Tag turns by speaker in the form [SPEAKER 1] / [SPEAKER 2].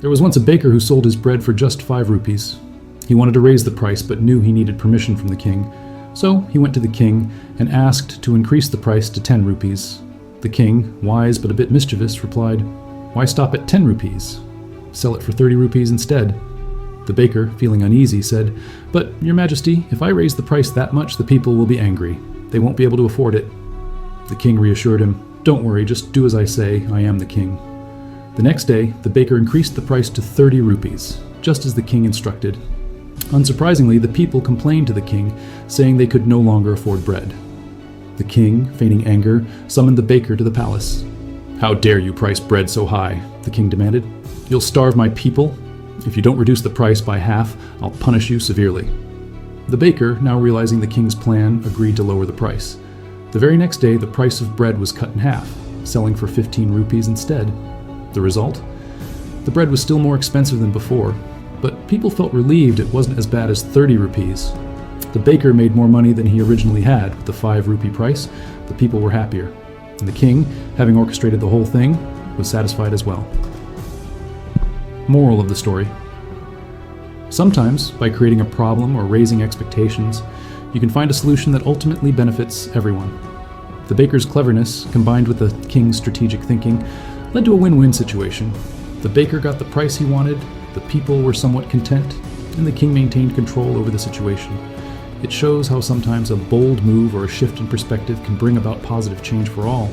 [SPEAKER 1] There was once a baker who sold his bread for just 5 rupees. He wanted to raise the price, but knew he needed permission from the king. So he went to the king and asked to increase the price to 10 rupees. The king, wise but a bit mischievous, replied, "Why stop at 10 rupees? Sell it for 30 rupees instead." The baker, feeling uneasy, said, "But, Your Majesty, if I raise the price that much, the people will be angry. They won't be able to afford it." The king reassured him, "Don't worry, just do as I say, I am the king." The next day, the baker increased the price to 30 rupees, just as the king instructed. Unsurprisingly, the people complained to the king, saying they could no longer afford bread. The king, feigning anger, summoned the baker to the palace. "How dare you price bread so high?" the king demanded. "You'll starve my people. If you don't reduce the price by half, I'll punish you severely." The baker, now realizing the king's plan, agreed to lower the price. The very next day, the price of bread was cut in half, selling for 15 rupees instead. The result? The bread was still more expensive than before, but people felt relieved it wasn't as bad as 30 rupees. The baker made more money than he originally had with the 5 rupee price. The people were happier. And the king, having orchestrated the whole thing, was satisfied as well. Moral of the story: sometimes, by creating a problem or raising expectations, you can find a solution that ultimately benefits everyone. The baker's cleverness, combined with the king's strategic thinking, led to a win-win situation. The baker got the price he wanted, the people were somewhat content, and the king maintained control over the situation. It shows how sometimes a bold move or a shift in perspective can bring about positive change for all.